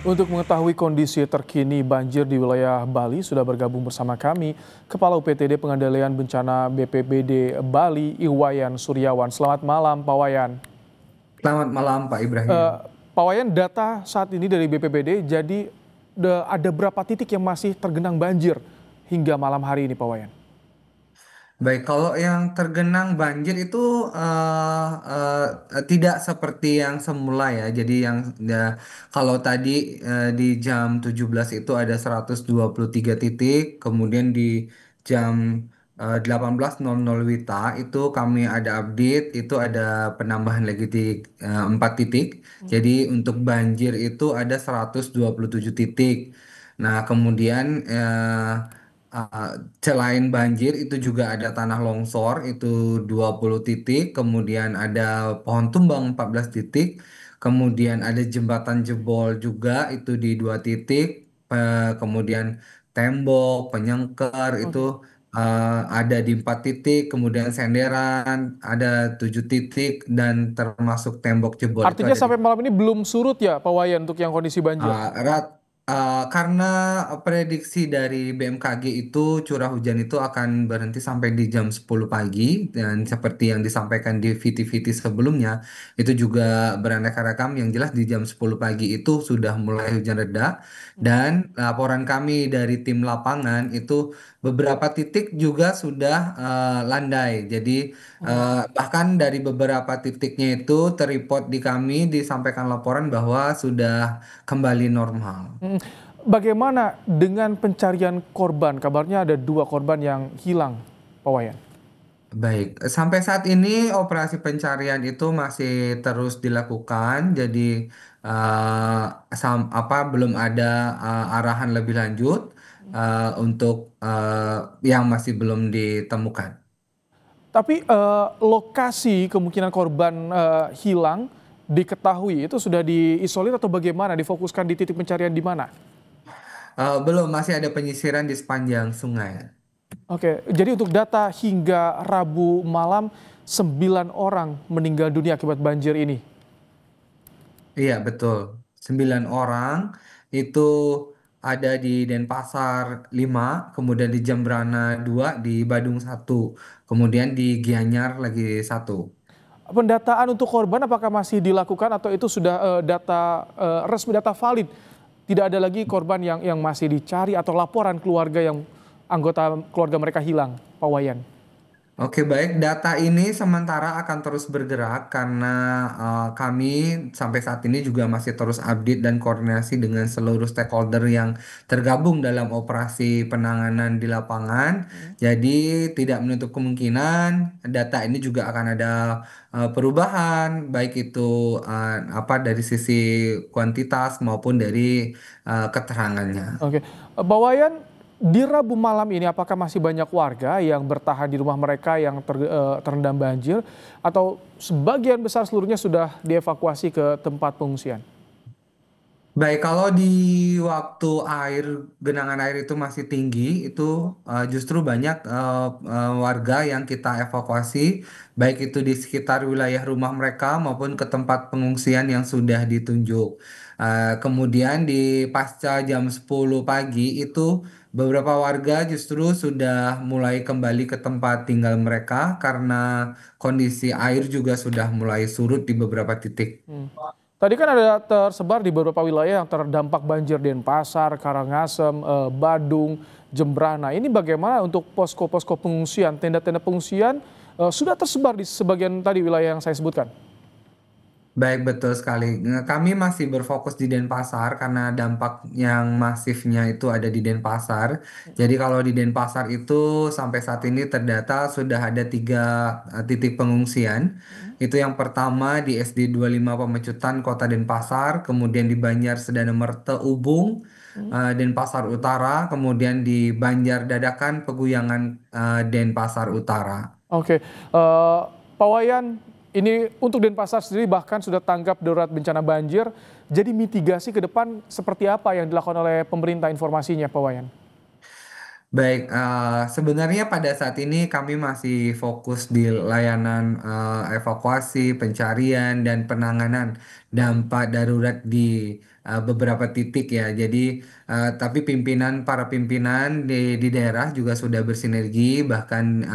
Untuk mengetahui kondisi terkini banjir di wilayah Bali, sudah bergabung bersama kami Kepala UPTD Pengendalian Bencana BPBD Bali, Iwayan Suryawan. Selamat malam, Pak Wayan. Selamat malam Pak Ibrahim. Eh, Pak Wayan, data saat ini dari BPBD, jadi ada berapa titik yang masih tergenang banjir hingga malam hari ini, Pak Wayan? Baik, kalau yang tergenang banjir itu tidak seperti yang semula ya. Jadi kalau tadi di jam 17 itu ada 123 titik, kemudian di jam 18.00 WITA itu kami ada update, itu ada penambahan lagi di 4 titik. Jadi untuk banjir itu ada 127 titik. Nah, kemudian Uh, selain banjir itu juga ada tanah longsor itu 20 titik, kemudian ada pohon tumbang 14 titik, kemudian ada jembatan jebol juga itu di 2 titik, kemudian tembok, penyengker Oke. itu ada di 4 titik, kemudian senderan ada 7 titik dan termasuk tembok jebol itu Artinya ada di sampai malam ini belum surut ya, Pak Wayan, untuk yang kondisi banjir? Karena prediksi dari BMKG itu curah hujan itu akan berhenti sampai di jam 10 pagi dan seperti yang disampaikan di VT-VT sebelumnya itu juga beraneka ragam yang jelas di jam 10 pagi itu sudah mulai hujan reda dan laporan kami dari tim lapangan itu beberapa titik juga sudah landai. Jadi bahkan dari beberapa titiknya itu terreport di kami disampaikan laporan bahwa sudah kembali normal. Mm. Bagaimana dengan pencarian korban? Kabarnya ada 2 korban yang hilang, Pak Wayan. Baik, sampai saat ini operasi pencarian itu masih terus dilakukan. Jadi belum ada arahan lebih lanjut untuk yang masih belum ditemukan. Tapi lokasi kemungkinan korban hilang diketahui itu sudah diisolir atau bagaimana? Difokuskan di titik pencarian di mana? Belum, masih ada penyisiran di sepanjang sungai. Oke, jadi untuk data hingga Rabu malam 9 orang meninggal dunia akibat banjir ini. Iya, betul. 9 orang itu ada di Denpasar 5, kemudian di Jembrana 2, di Badung 1, kemudian di Gianyar lagi 1. Pendataan untuk korban apakah masih dilakukan atau itu sudah data resmi, data valid? Tidak ada lagi korban yang masih dicari atau laporan keluarga yang anggota keluarga mereka hilang, Pak Wayan. Oke, baik. Data ini sementara akan terus bergerak karena kami sampai saat ini juga masih terus update dan koordinasi dengan seluruh stakeholder yang tergabung dalam operasi penanganan di lapangan. Jadi tidak menutup kemungkinan data ini juga akan ada perubahan, baik itu apa dari sisi kuantitas maupun dari keterangannya. Oke, Pak Wayan, di Rabu malam ini apakah masih banyak warga yang bertahan di rumah mereka yang terendam banjir atau sebagian besar seluruhnya sudah dievakuasi ke tempat pengungsian? Baik, kalau di waktu genangan air itu masih tinggi, itu justru banyak warga yang kita evakuasi, baik itu di sekitar wilayah rumah mereka maupun ke tempat pengungsian yang sudah ditunjuk. Kemudian di pasca jam 10 pagi itu beberapa warga justru sudah mulai kembali ke tempat tinggal mereka karena kondisi air juga sudah mulai surut di beberapa titik. Hmm. Tadi kan ada tersebar di beberapa wilayah yang terdampak banjir, Denpasar, Karangasem, Badung, Jembrana. Ini bagaimana untuk posko-posko pengungsian, tenda-tenda pengungsian sudah tersebar di sebagian tadi wilayah yang saya sebutkan? Baik, betul sekali. Kami masih berfokus di Denpasar karena dampak yang masifnya itu ada di Denpasar. Jadi kalau di Denpasar itu sampai saat ini terdata sudah ada 3 titik pengungsian. Itu yang pertama di SD 25 Pemecutan Kota Denpasar, kemudian di Banjar Sedana Merte Ubung, Denpasar Utara, kemudian di Banjar Dadakan Peguyangan Denpasar Utara. Oke, Pak Wayan, ini untuk Denpasar sendiri bahkan sudah tanggap darurat bencana banjir. Jadi mitigasi ke depan seperti apa yang dilakukan oleh pemerintah informasinya, Pak Wayan? Baik, sebenarnya pada saat ini kami masih fokus di layanan evakuasi, pencarian, dan penanganan dampak darurat di beberapa titik ya. Jadi tapi para pimpinan di daerah juga sudah bersinergi, bahkan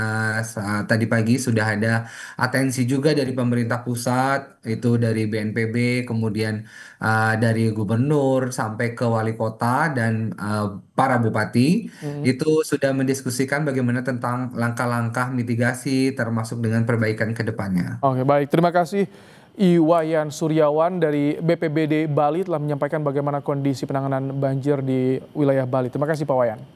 tadi pagi sudah ada atensi juga dari pemerintah pusat, itu dari BNPB, kemudian dari gubernur sampai ke wali kota dan para bupati Mhm. itu sudah mendiskusikan bagaimana tentang langkah-langkah mitigasi termasuk dengan perbaikan ke depannya. Oke, baik. Terima kasih Iwayan Suryawan dari BPBD Bali telah menyampaikan bagaimana kondisi penanganan banjir di wilayah Bali. Terima kasih Pak Wayan.